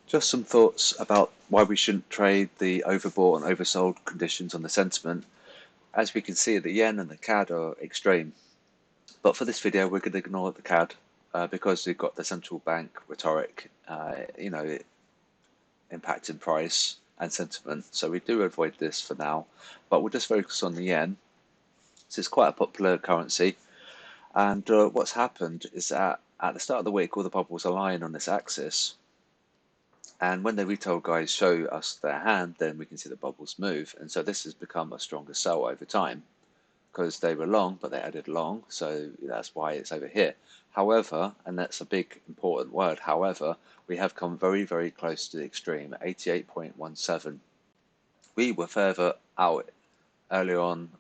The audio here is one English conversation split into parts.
Just some thoughts about why we shouldn't trade the overbought and oversold conditions on the sentiment. As we can see, the yen and the CAD are extreme. But for this video, we're going to ignore the CAD because we've got the central bank rhetoric, impacting price and sentiment. So we do avoid this for now. But we'll just focus on the yen. So it's quite a popular currency. And what's happened is that at the start of the week, all the bubbles are lying on this axis. And when the retail guys show us their hand, then we can see the bubbles move. And so this has become a stronger sell over time because they were long, but they added long. So that's why it's over here. However, and that's a big important word, however, we have come very, very close to the extreme, 88.17. We were further out earlier on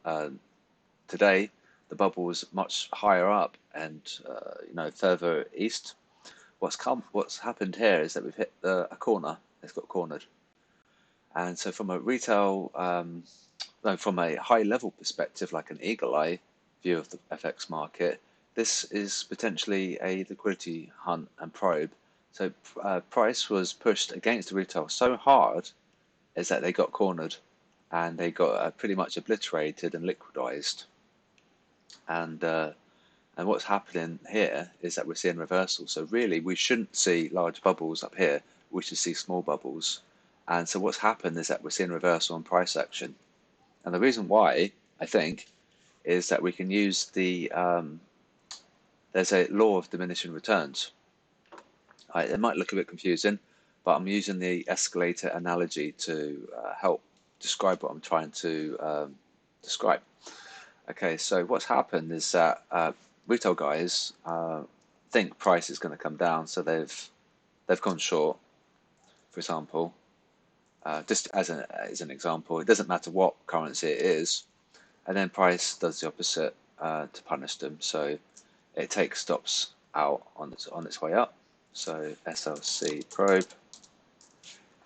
today. The bubble was much higher up and further east. What's happened here is that we've hit a corner. It's got cornered, and so from a retail, no, from a high level perspective, like an eagle eye view of the FX market, this is potentially a liquidity hunt and probe. So price was pushed against the retail so hard is that they got cornered and they got pretty much obliterated and liquidized. And what's happening here is that we're seeing reversal. So really, we shouldn't see large bubbles up here. We should see small bubbles. And so what's happened is that we're seeing reversal on price action. And the reason why, I think, is that we can use there's a law of diminishing returns. It might look a bit confusing, but I'm using the escalator analogy to help describe what I'm trying to describe. Okay, so what's happened is that retail guys think price is going to come down, so they've gone short. For example, just as an example, it doesn't matter what currency it is, and then price does the opposite to punish them. So it takes stops out on its way up. So SLC probe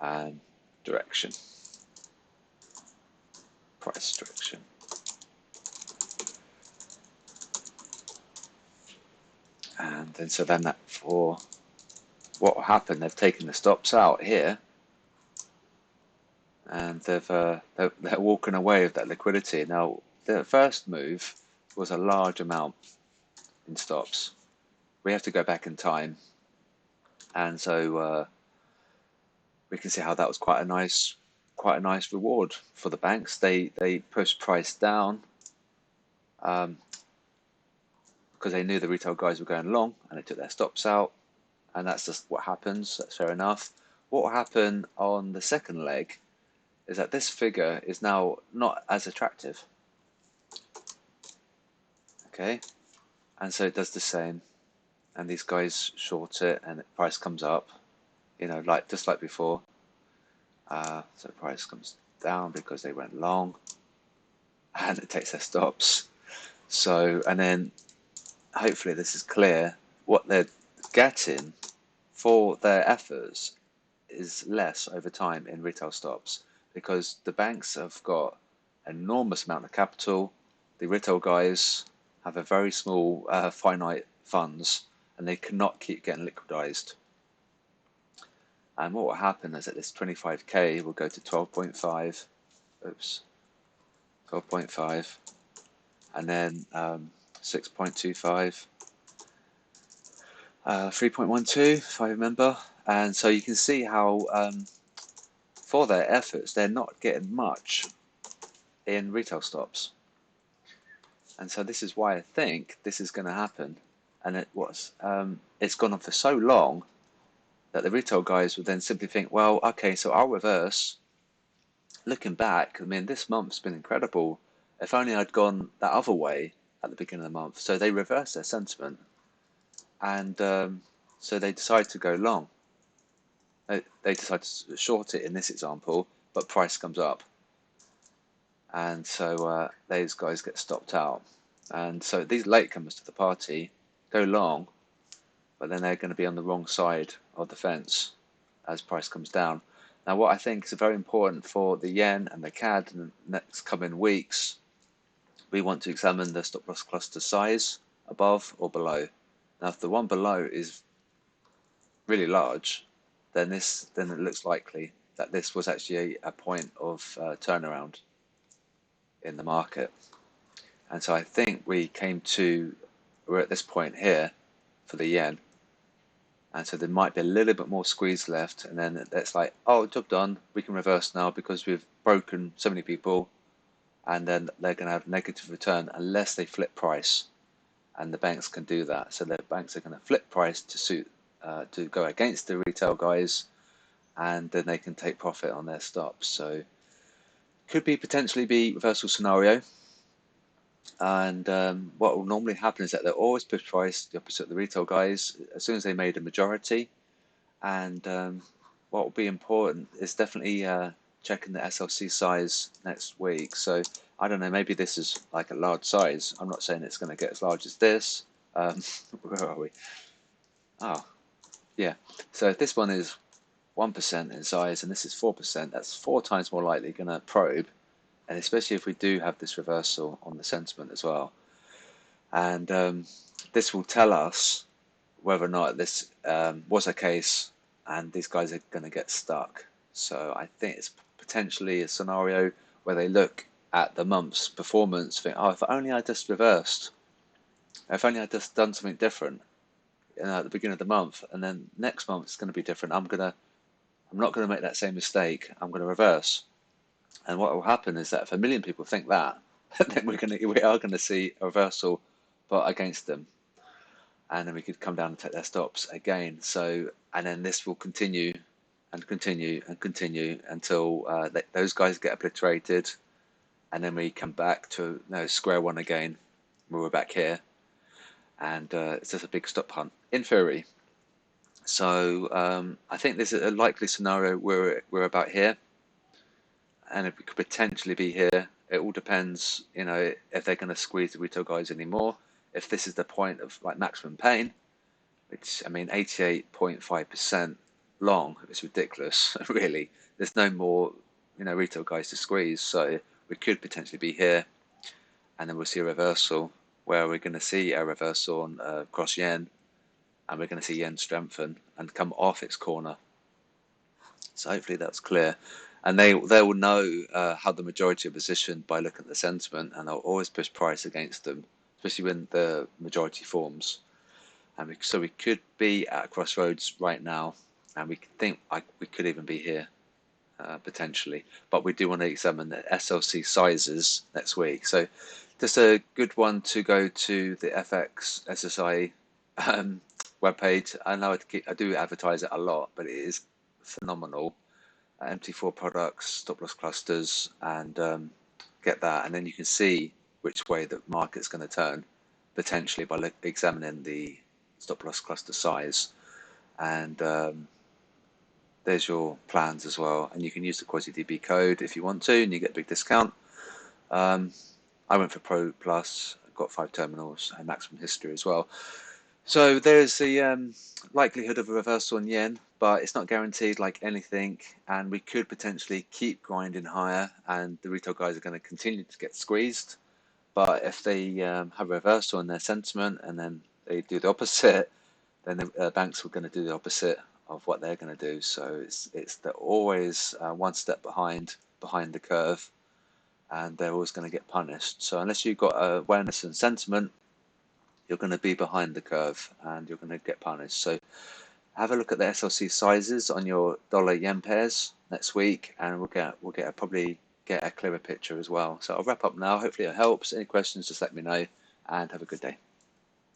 and direction, price direction. And then so then that for what will happen, they've taken the stops out here, and they're walking away with that liquidity. Now the first move was a large amount in stops. We have to go back in time, and so we can see how that was quite a nice reward for the banks. They pushed price down because they knew the retail guys were going long, and they took their stops out. And that's just what happens. That's fair enough. What will happen on the second leg is that this figure is now not as attractive. Okay, and so it does the same, and these guys short it, and the price comes up. Just like before. So price comes down because they went long, and it takes their stops. So, and then hopefully this is clear. What they're getting for their efforts is less over time in retail stops because the banks have got an enormous amount of capital. The retail guys have a very small finite funds, and they cannot keep getting liquidized. And what will happen is that this 25k will go to 12.5, 12.5, and then 6.25, 3.12 if I remember. And so you can see how for their efforts they're not getting much in retail stops. And so this is why I think this is going to happen. And it's gone on for so long that the retail guys would then simply think, well, okay, so I'll reverse. Looking back, I mean, this month's been incredible. If only I'd gone that other way at the beginning of the month. So they reversed their sentiment, and so they decide to go long. They decide to short it in this example, but price comes up, and so those guys get stopped out. And so these latecomers to the party go long, but then they're going to be on the wrong side of the fence as price comes down. Now, what I think is very important for the yen and the CAD in the next coming weeks, we want to examine the stop loss cluster size above or below. Now, if the one below is really large, then it looks likely that this was actually a point of turnaround in the market. And so I think we're at this point here for the yen. And so there might be a little bit more squeeze left. And then it's like, oh, job done. We can reverse now because we've broken so many people. And then they're going to have negative return unless they flip price. And the banks can do that. So the banks are going to flip price to go against the retail guys. And then they can take profit on their stops. So could be potentially be reversal scenario. And what will normally happen is that they'll always push price the opposite of the retail guys as soon as they made a majority. And what will be important is definitely checking the SLC size next week. So I don't know, maybe this is like a large size. I'm not saying it's going to get as large as this. Where are we? Oh, yeah. So if this one is 1% in size and this is 4%, that's 4 times more likely going to probe. And especially if we do have this reversal on the sentiment as well. And this will tell us whether or not this was a case and these guys are going to get stuck. So I think it's potentially a scenario where they look at the month's performance, think, oh, if only I just reversed, if only I just done something different at the beginning of the month, and then next month it's going to be different. I'm not going to make that same mistake. I'm going to reverse. And what will happen is that if 1 million people think that, then we are going to see a reversal, but against them, and then we could come down and take their stops again. So, and then this will continue and continue and continue until those guys get obliterated, and then we come back to square one again. We're back here, and it's just a big stop hunt in theory. So I think this is a likely scenario where we're about here, and it could potentially be here. It all depends, if they're going to squeeze the retail guys anymore. If this is the point of like maximum pain, which I mean, 88.5% long, it's ridiculous, really. There's no more, retail guys to squeeze, so we could potentially be here, and then we'll see a reversal where we're going to see a reversal on cross yen, and we're going to see yen strengthen and come off its corner. So hopefully that's clear. And they will know how the majority are positioned by looking at the sentiment, and they'll always push price against them, especially when the majority forms. And so we could be at a crossroads right now, and we think we could even be here potentially. But we do want to examine the SLC sizes next week. So just a good one to go to the FX SSI webpage. I know I do advertise it a lot, but it is phenomenal. MT4 products, stop loss clusters, and get that, and then you can see which way the market's going to turn potentially by examining the stop loss cluster size. And there's your plans as well, and you can use the QuasiDB code if you want to, and you get a big discount. I went for Pro Plus, got 5 terminals and maximum history as well. So there's the likelihood of a reversal in yen, but it's not guaranteed like anything, and we could potentially keep grinding higher, and the retail guys are going to continue to get squeezed. But if they have a reversal in their sentiment and then they do the opposite, then the banks are going to do the opposite of what they're going to do. So they're always one step behind the curve, and they're always going to get punished. So unless you've got awareness and sentiment, you're going to be behind the curve and you're going to get punished. So have a look at the SLC sizes on your dollar yen pairs next week, and we'll probably get a clearer picture as well. So I'll wrap up now. Hopefully it helps. Any questions, just let me know, and have a good day.